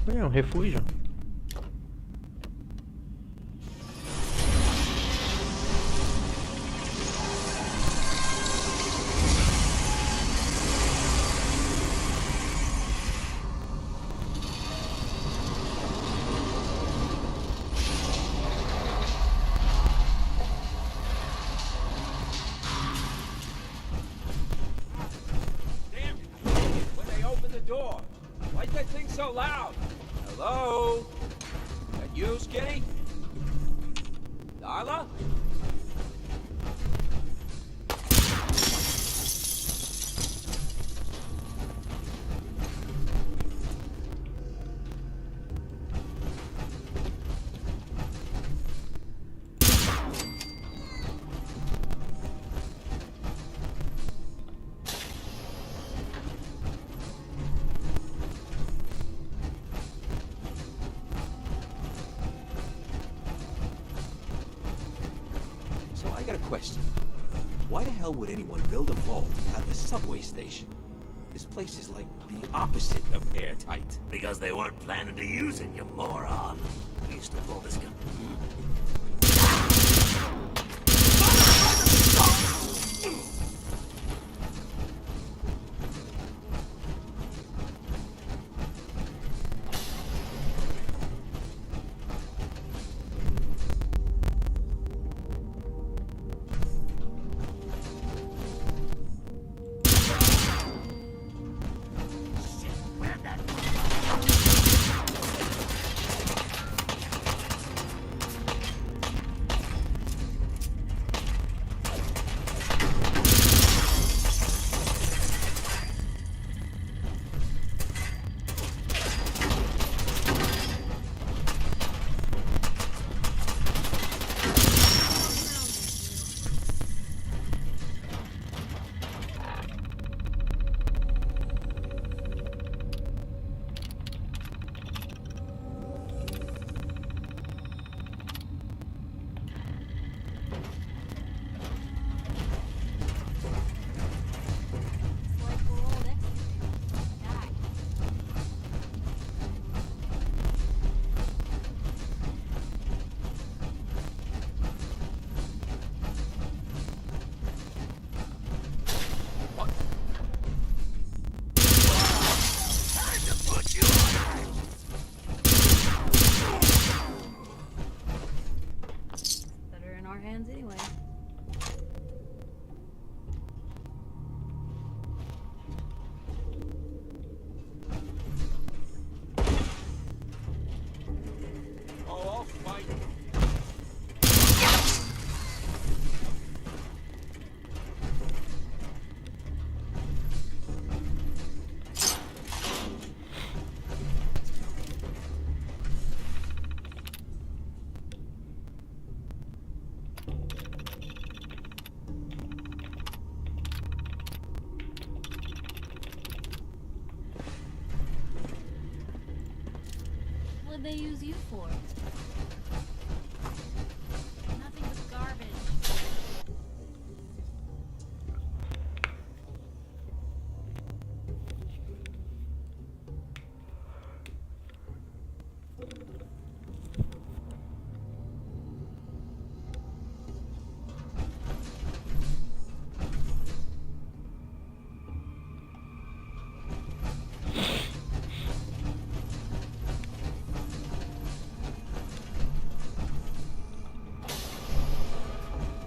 É um refúgio. So loud. Hello? That you, Skinny? Darla? Question. Why the hell would anyone build a vault at the subway station? This place is like the opposite of airtight. Because they weren't planning to use it, you moron. We used to pull this gun. Anyway. Oh, I'll fight. What'd they use you for? Nothing but garbage.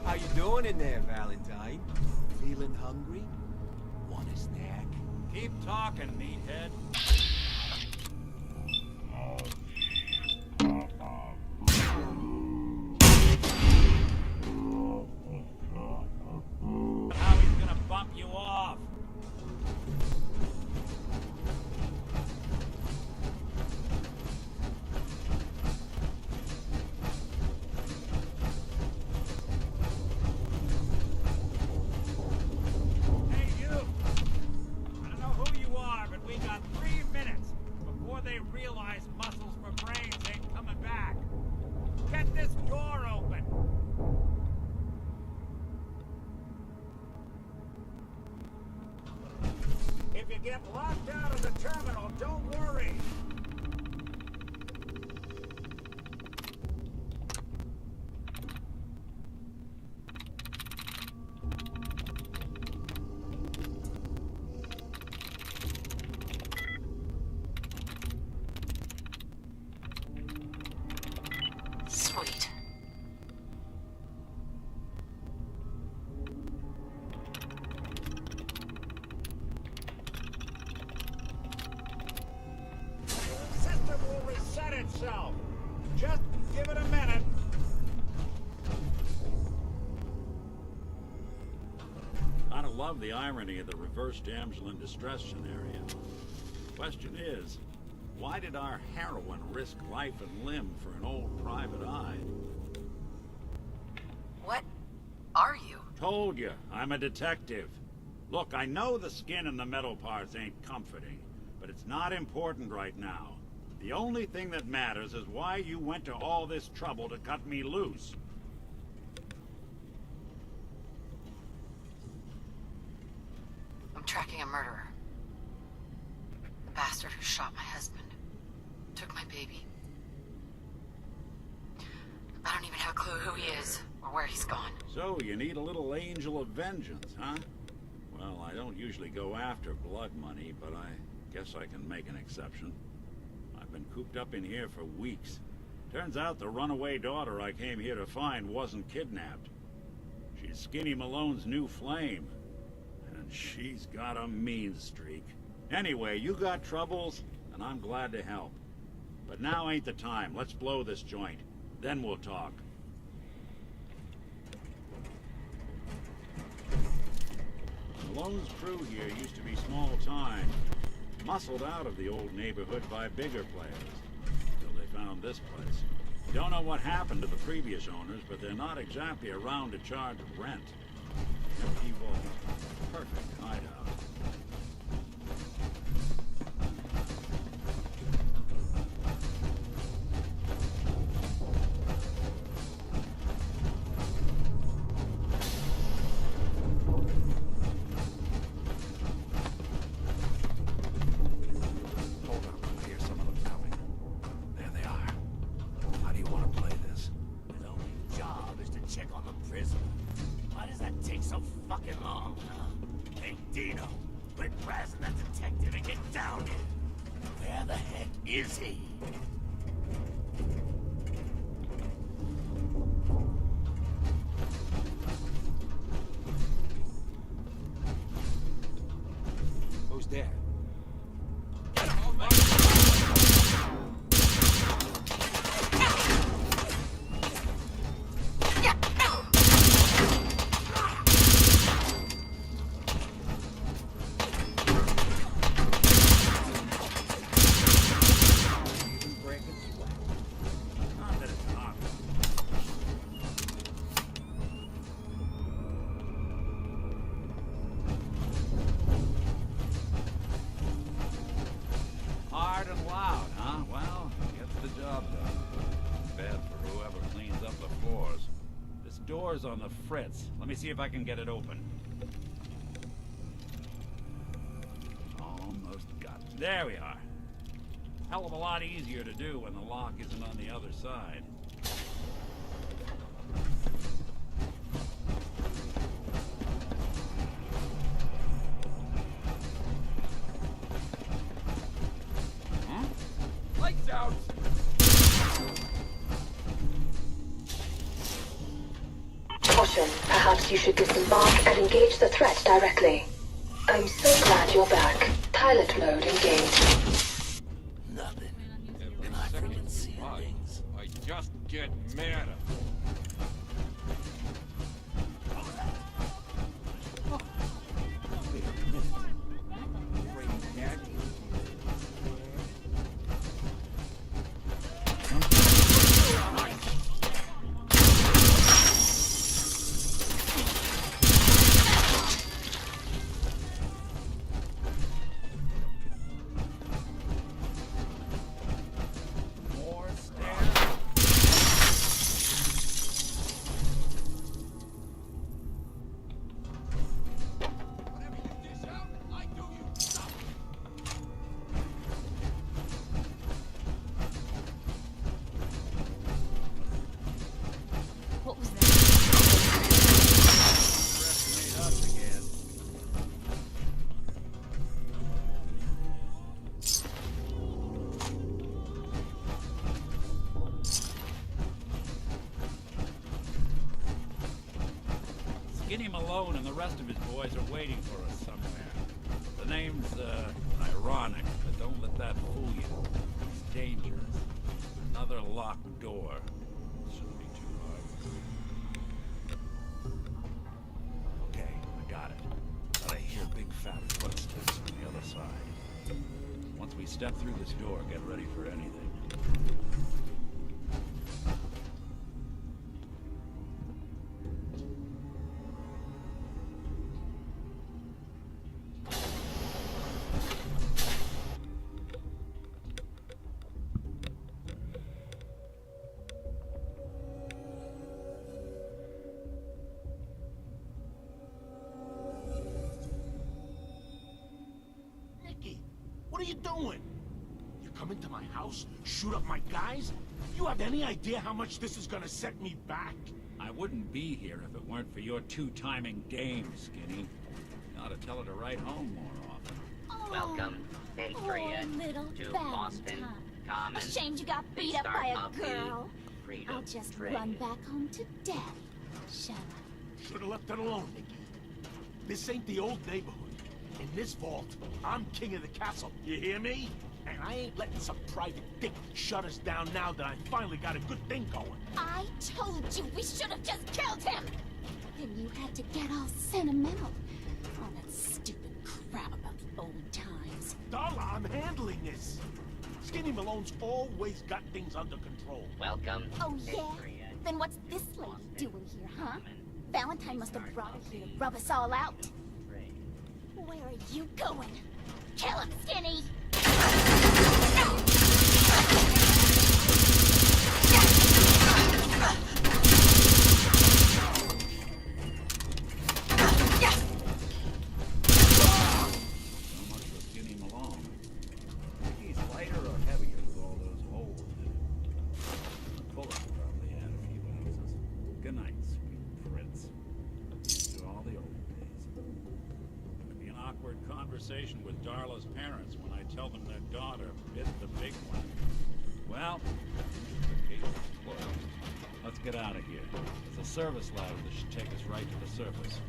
How you doing in there, Valentine? Feeling hungry? Want a snack? Keep talking, meathead. How he's gonna bump you off? Hey, you! I don't know who you are, but we got 3 minutes before they realize muscles for brains ain't coming back. Get this door open! If you get locked out of the terminal, don't worry. itself. Just give it a minute. Gotta love the irony of the reverse damsel in distress scenario. Question is, why did our heroine risk life and limb for an old private eye? What are you? Told you, I'm a detective. Look, I know the skin and the metal parts ain't comforting, but it's not important right now. The only thing that matters is why you went to all this trouble to cut me loose. I'm tracking a murderer. The bastard who shot my husband. Took my baby. I don't even have a clue who he is or where he's gone. So, you need a little angel of vengeance, huh? Well, I don't usually go after blood money, but I guess I can make an exception. I've been cooped up in here for weeks. Turns out the runaway daughter I came here to find wasn't kidnapped. She's Skinny Malone's new flame. And she's got a mean streak. Anyway, you got troubles, and I'm glad to help. But now ain't the time. Let's blow this joint. Then we'll talk. Malone's crew here used to be small time. Muscled out of the old neighborhood by bigger players. Till they found this place. Don't know what happened to the previous owners, but they're not exactly around to charge rent. Empty vault. Perfect hideout. There. Door's on the fritz. Let me see if I can get it open. Almost got it. There we are. Hell of a lot easier to do when the lock isn't on the other side. Lights out! Caution, perhaps you should disembark and engage the threat directly. I'm so glad you're back. Pilot mode engaged. Nothing. And I freaking see things. I just get madder. Wait a minute. Brain dead? Skinny Malone and the rest of his boys are waiting for us somewhere. The name's, ironic, but don't let that fool you. It's dangerous. Another locked door. Shouldn't be too hard. Okay, I got it. But I hear big fat footsteps from the other side. Once we step through this door, get ready for anything. What are you doing? You come into my house, shoot up my guys? You have any idea how much this is gonna set me back? I wouldn't be here if it weren't for your two-timing dame, Skinny. You ought to tell her to write home more often. Welcome, Patriot, little to Valentine. Boston Commons. Ashamed you got beat up by a girl. Freedom I'll just Train. run back home to daddy. Shut up. Should've left it alone, Nikki. This ain't the old neighborhood. In this vault, I'm king of the castle. You hear me? And I ain't letting some private dick shut us down now that I finally got a good thing going. I told you we should have just killed him! Then you had to get all sentimental. All that stupid crap about the old times. Darla, I'm handling this. Skinny Malone's always got things under control. Welcome, Oh yeah? Patriot. Then what's this lady doing here, huh? Valentine must have brought her here to rub us all out. Where are you going? Kill him, Skinny! So much for Skinny Malone. Think he's lighter or heavier with all those holes in it? The bullets probably had a few ounces. Good night, sweet prince. To all the old days. Gonna be an awkward conversation with Darla's parents when I tell them their daughter bit the big one. Well, the case is closed. Let's get out of here. There's a service ladder that should take us right to the surface.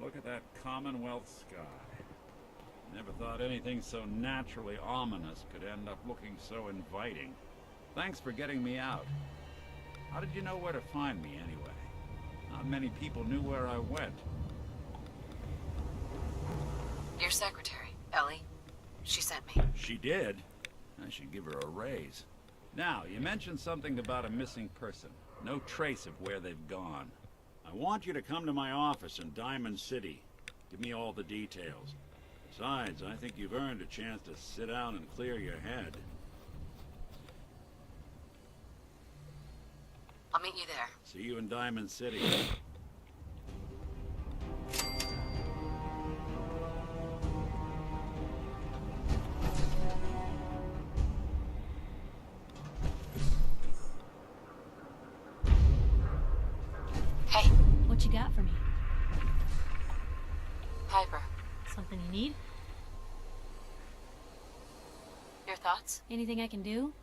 Look at that Commonwealth sky. Never thought anything so naturally ominous could end up looking so inviting. Thanks for getting me out. How did you know where to find me anyway? Not many people knew where I went. Your secretary, Ellie. She sent me. She did? I should give her a raise. Now, you mentioned something about a missing person. No trace of where they've gone. I want you to come to my office in Diamond City. Give me all the details. Besides, I think you've earned a chance to sit down and clear your head. I'll meet you there. See you in Diamond City. Hey, What you got for me? Piper. Something you need? Your thoughts? Anything I can do?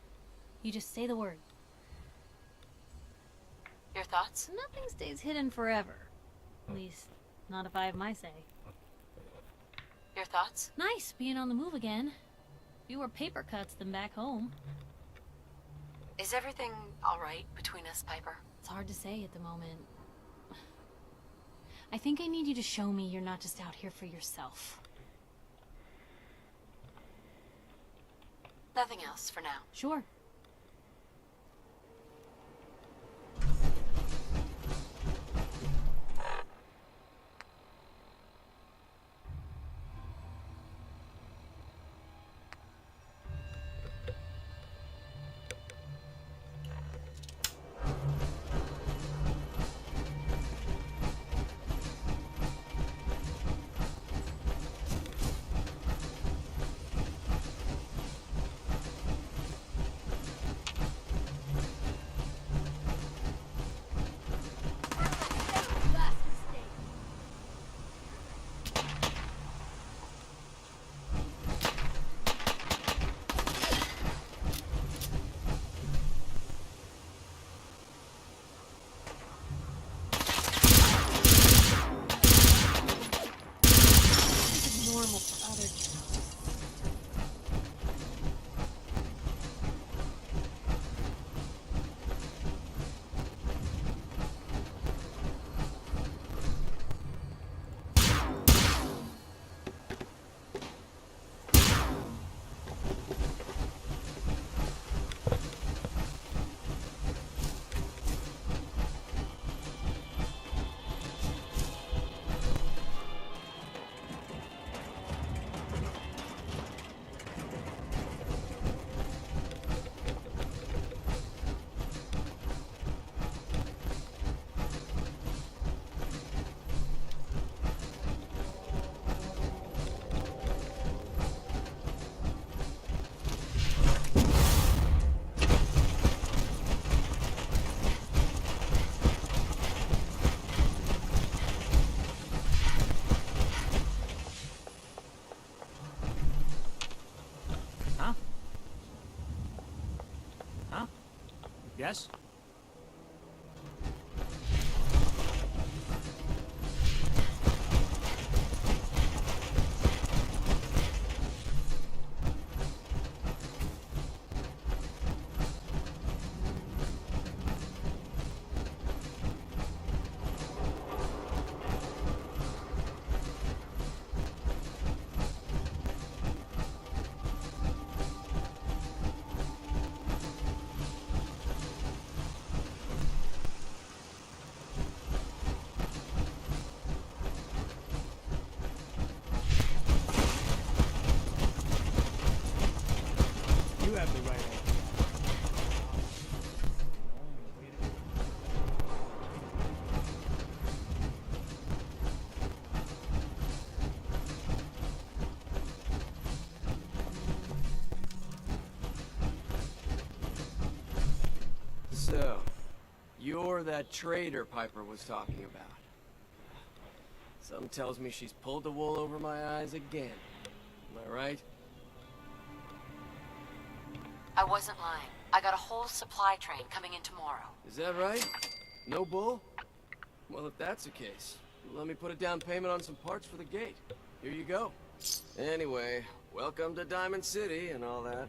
You just say the word. Your thoughts? Nothing stays hidden forever. At least, not if I have my say. Your thoughts? Nice being on the move again. Fewer paper cuts than back home. Is everything alright between us, Piper? It's hard to say at the moment. I think I need you to show me you're not just out here for yourself. Nothing else for now. Sure. Normal for other jobs. Yes? You have the right idea. So, you're that traitor Piper was talking about. Something tells me she's pulled the wool over my eyes again. Am I right? I wasn't lying. I got a whole supply train coming in tomorrow. Is that right? No bull? Well, if that's the case, let me put a down payment on some parts for the gate. Here you go. Anyway, welcome to Diamond City and all that.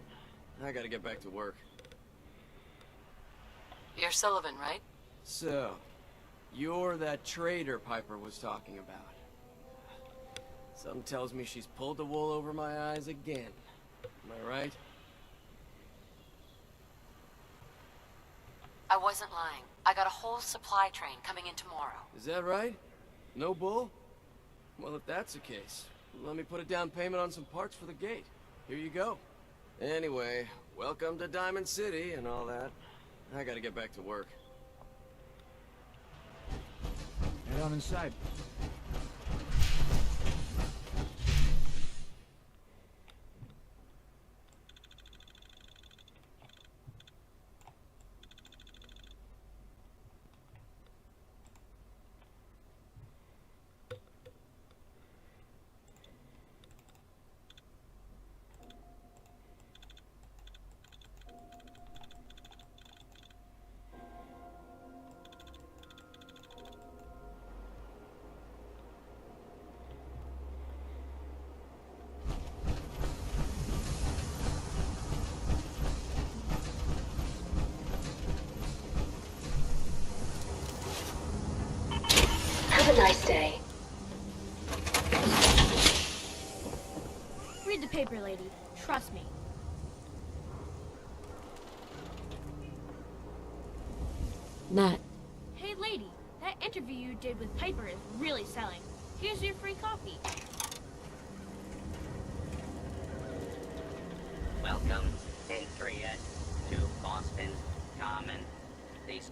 I gotta get back to work. You're Sullivan, right? So, you're that traitor Piper was talking about. Something tells me she's pulled the wool over my eyes again. Am I right? I wasn't lying. I got a whole supply train coming in tomorrow. Is that right? No bull? Well, if that's the case, let me put a down payment on some parts for the gate. Here you go. Anyway, welcome to Diamond City and all that. I gotta get back to work. Head on inside. a nice day. Read the paper, lady. Trust me. Nat. Hey, lady. That interview you did with Piper is really selling. Here's your free coffee. Welcome, Patriot, to Boston Common. These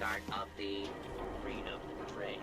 start of the Freedom Train.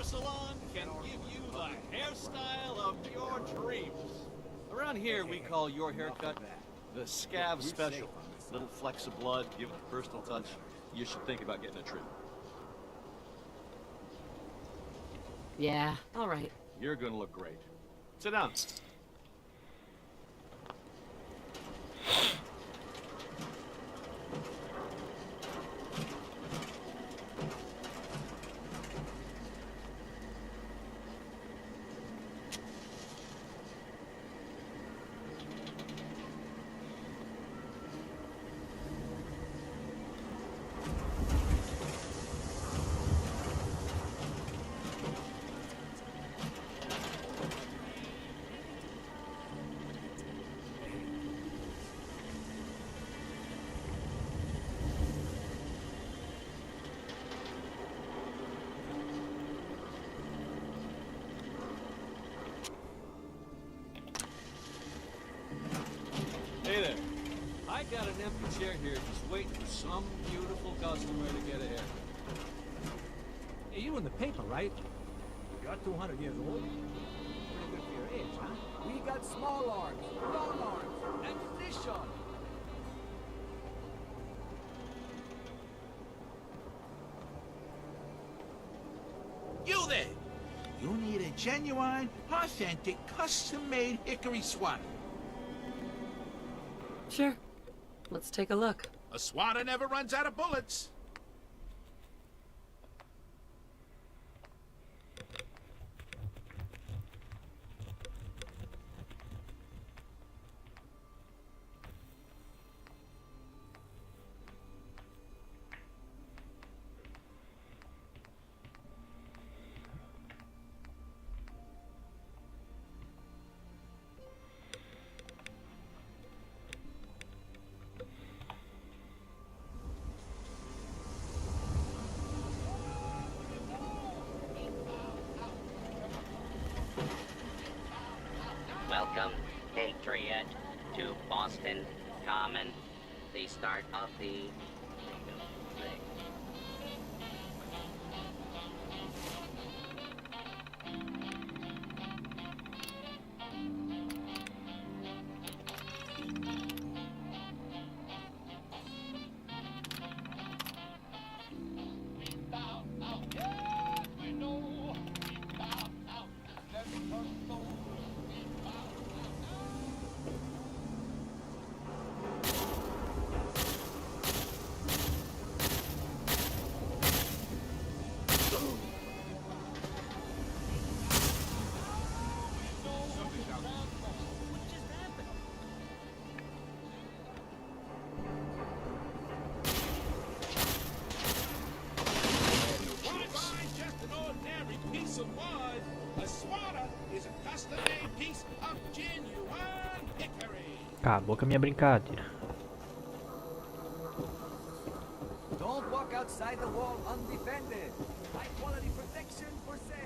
barber salon can give you the hairstyle of your dreams. Around here, we call your haircut the Scav Special. Little flecks of blood, give it a personal touch. You should think about getting a trim. Yeah, all right. You're gonna look great. Sit down. Hey there. I got an empty chair here just waiting for some beautiful customer to get a haircut. Hey, you in the paper, right? You're 200 years old. Pretty good for your age, huh? We got small arms, long arms, ammunition. You there! You need a genuine, authentic, custom-made hickory swatter. Sure. Let's take a look. A swatter never runs out of bullets. Welcome, Patriot, to Boston Common, the start of the thing. Acabou com a minha brincadeira. Don't walk outside the wall undefended. High quality protection for sale.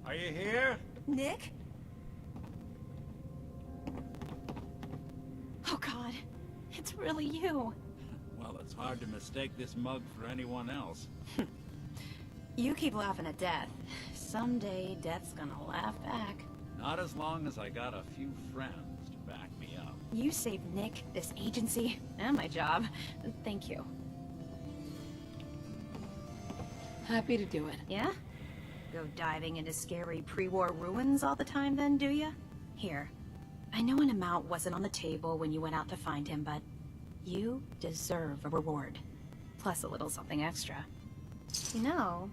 Are you here? Nick? Oh God, it's really you. Well, it's hard to mistake this mug for anyone else. You keep laughing at death. Someday, death's gonna laugh back. Not as long as I got a few friends to back me up. You saved Nick, this agency, and my job. Thank you. Happy to do it. Yeah? Go diving into scary pre-war ruins all the time then, do ya? Here, I know an amount wasn't on the table when you went out to find him, but you deserve a reward. Plus a little something extra. You know,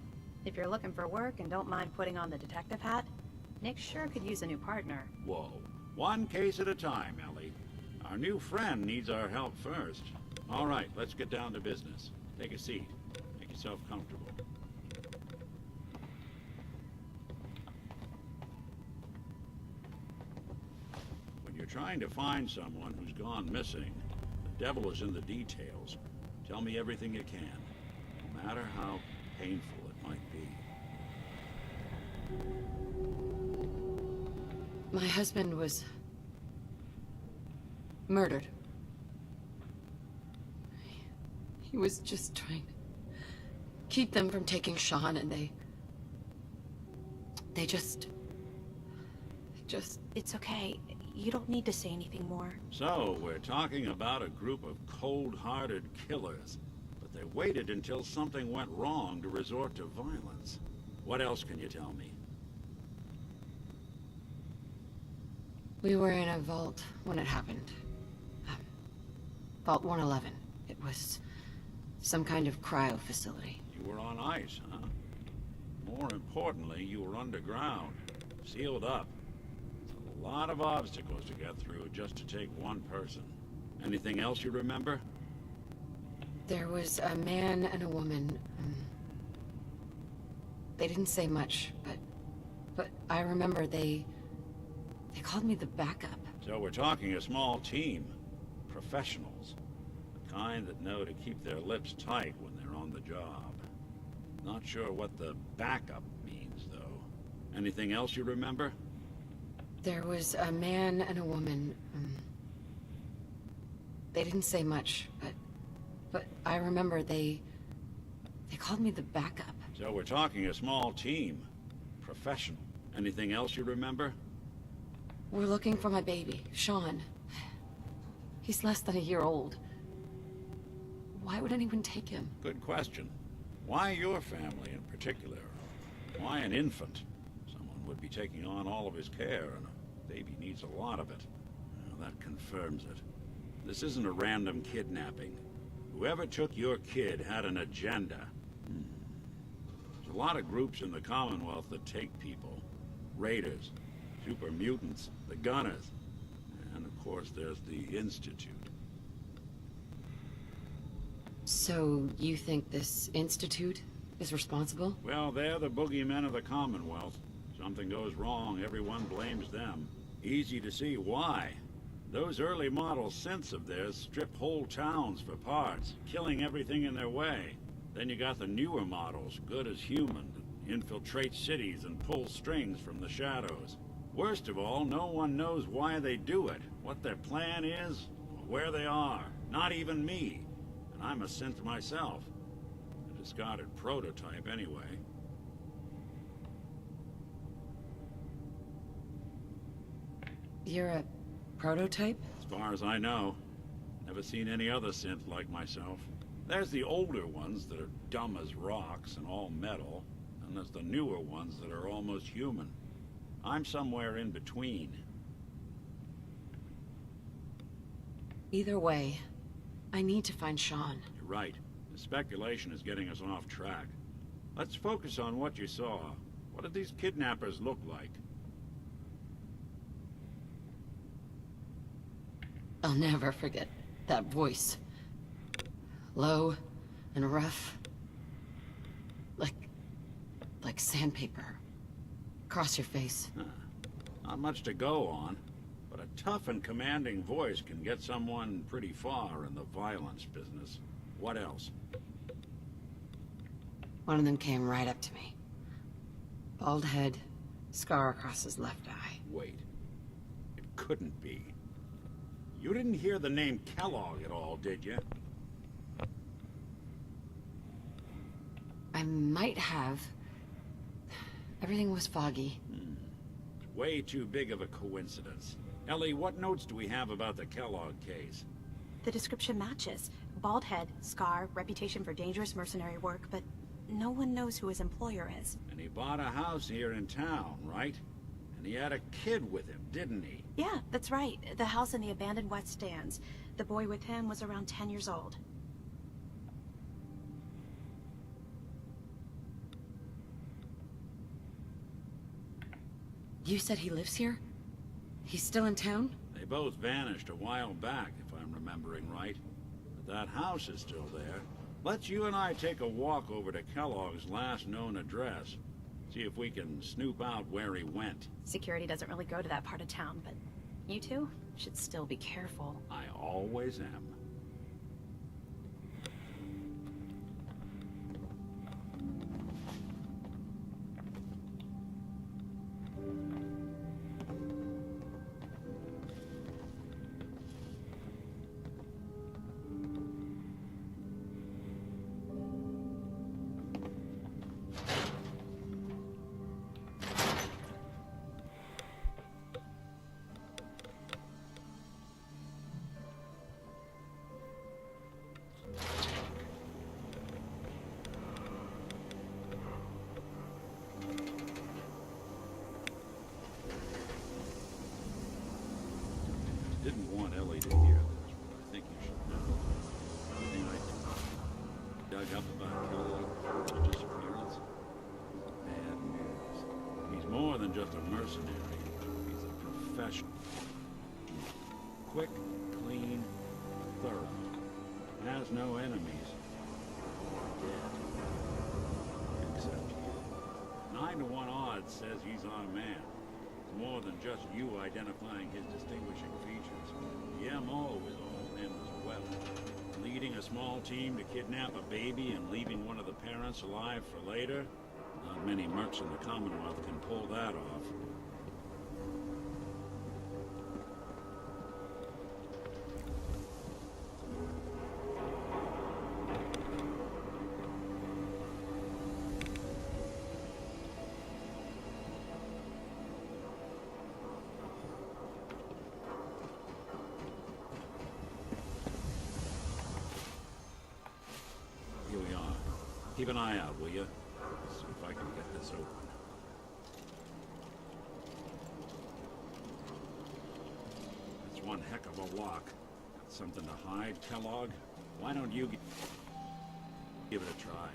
if you're looking for work and don't mind putting on the detective hat, Nick sure could use a new partner. Whoa. One case at a time, Ellie. Our new friend needs our help first. All right, let's get down to business. Take a seat. Make yourself comfortable. When you're trying to find someone who's gone missing, the devil is in the details. Tell me everything you can, no matter how painful it might be. My husband was murdered. He was just trying to keep them from taking Sean, and they just... It's okay. You don't need to say anything more. So, we're talking about a group of cold-hearted killers, but they waited until something went wrong to resort to violence. What else can you tell me? We were in a vault when it happened. Vault 111. It was some kind of cryo facility. You were on ice, huh? More importantly, you were underground, sealed up. It's a lot of obstacles to get through just to take one person. Anything else you remember? There was a man and a woman. They didn't say much, but I remember they called me the backup. So we're talking a small team. Professionals. The kind that know to keep their lips tight when they're on the job. Not sure what the backup means, though. Anything else you remember? There was a man and a woman. They didn't say much, but I remember they called me the backup. So we're talking a small team. Professional. Anything else you remember? We're looking for my baby, Sean. He's less than a year old. Why would anyone take him? Good question. Why your family in particular? Why an infant? Someone would be taking on all of his care, and a baby needs a lot of it. Well, that confirms it. This isn't a random kidnapping. Whoever took your kid had an agenda. There's a lot of groups in the Commonwealth that take people. Raiders, super mutants, the Gunners, and of course there's the Institute. So you think this Institute is responsible? Well, they're the boogeymen of the Commonwealth. Something goes wrong, everyone blames them. Easy to see why. Those early model synths of theirs strip whole towns for parts, killing everything in their way. Then you got the newer models, good as human, that infiltrate cities and pull strings from the shadows. Worst of all, no one knows why they do it, what their plan is, or where they are. Not even me. And I'm a synth myself. A discarded prototype, anyway. You're a prototype? As far as I know. Never seen any other synth like myself. There's the older ones that are dumb as rocks and all metal, and there's the newer ones that are almost human. I'm somewhere in between. Either way, I need to find Sean. You're right. The speculation is getting us off track. Let's focus on what you saw. What did these kidnappers look like? I'll never forget that voice. Low and rough. Like sandpaper. Across your face. Huh. Not much to go on, but a tough and commanding voice can get someone pretty far in the violence business. What else? One of them came right up to me. Bald head, scar across his left eye. Wait. It couldn't be. You didn't hear the name Kellogg at all, did you? I might have. Everything was foggy. Way too big of a coincidence. Ellie, what notes do we have about the Kellogg case? The description matches. Bald head, scar, reputation for dangerous mercenary work, but no one knows who his employer is. And he bought a house here in town, right? And he had a kid with him, didn't he? Yeah, that's right. The house in the abandoned West Stands. The boy with him was around 10 years old. You said he lives here? He's still in town? They both vanished a while back, if I'm remembering right. But that house is still there. Let's you and I take a walk over to Kellogg's last known address. See if we can snoop out where he went. Security doesn't really go to that part of town, but you two should still be careful. I always am. Didn't want Ellie to hear this, but I think you should know. Everything I dug up about Kelly's disappearance. Bad news. He's more than just a mercenary. He's a professional. Quick, clean, thorough. Has no enemies. Dead. Except you. 9 to 1 odds says he's our man. More than just you identifying his distinguishing features. The MO is all him as well. Leading a small team to kidnap a baby and leaving one of the parents alive for later? Not many mercs in the Commonwealth can pull that off. Keep an eye out, will you? See if I can get this open. That's one heck of a lock. Got something to hide, Kellogg? Why don't you give it a try?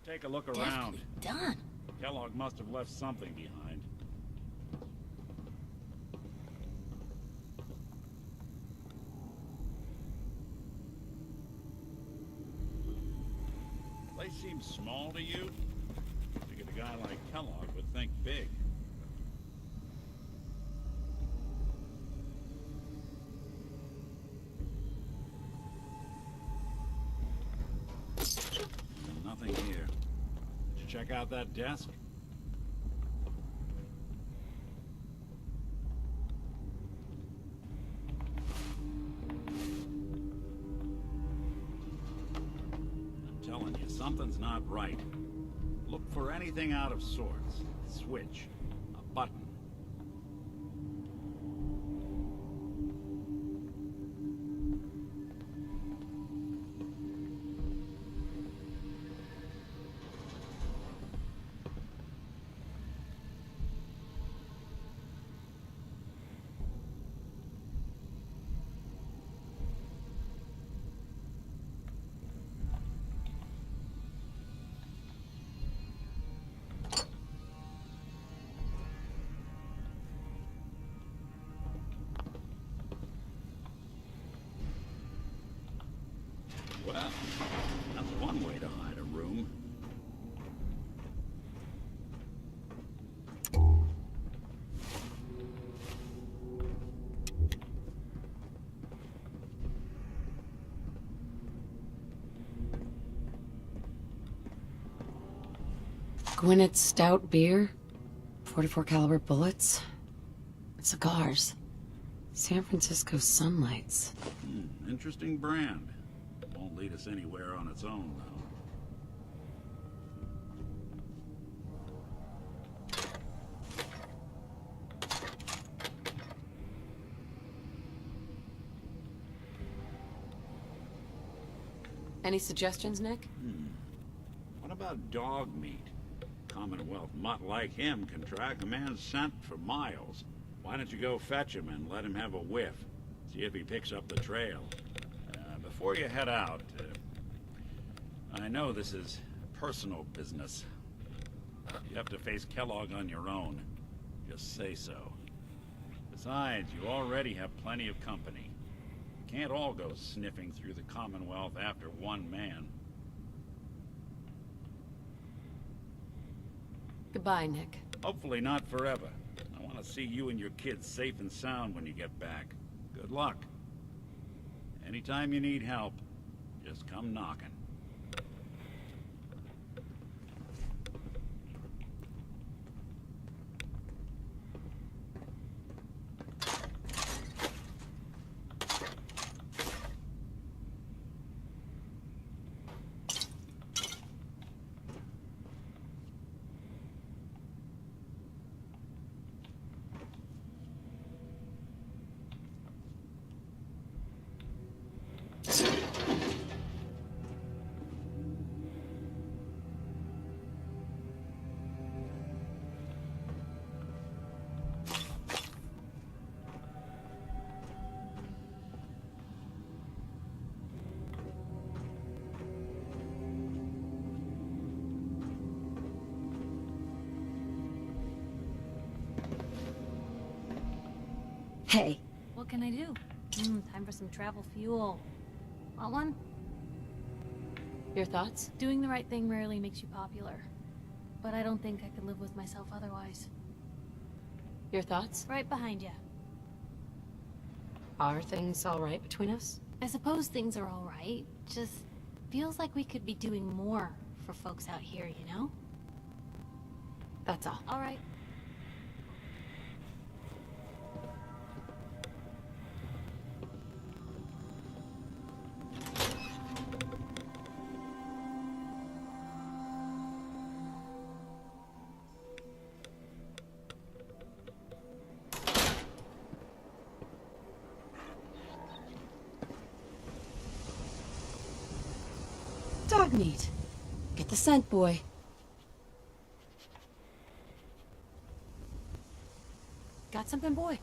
Take a look around. Done. Kellogg must have left something behind. Place seems small to you? Figured a guy like Kellogg would think big. Nothing here. Did you check out that desk? I'm telling you, something's not right. Look for anything out of sorts. A switch. A button. Well, that's one way to hide a room. Gwynnett's stout beer, 44 caliber bullets, cigars, San Francisco sunlights. Interesting brand. Won't lead us anywhere on its own, though. Any suggestions, Nick? What about dog meat? Commonwealth mutt like him can track a man's scent for miles. Why don't you go fetch him and let him have a whiff? See if he picks up the trail. Before you head out, I know this is personal business. You have to face Kellogg on your own. Just say so. Besides, you already have plenty of company. You can't all go sniffing through the Commonwealth after one man. Goodbye, Nick. Hopefully not forever. I want to see you and your kids safe and sound when you get back. Good luck. Anytime you need help, just come knocking. Hey. What can I do? Time for some travel fuel. Want one? Your thoughts? Doing the right thing rarely makes you popular. But I don't think I could live with myself otherwise. Your thoughts? Right behind you. Are things all right between us? I suppose things are all right. Just feels like we could be doing more for folks out here, you know? That's all. All right. Dog meat. Get the scent, boy. Got something, boy?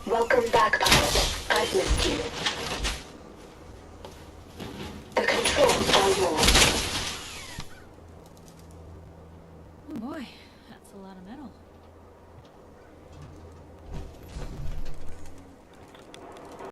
Welcome back, pilot. I've missed you. The controls are yours. Oh boy, that's a lot of metal.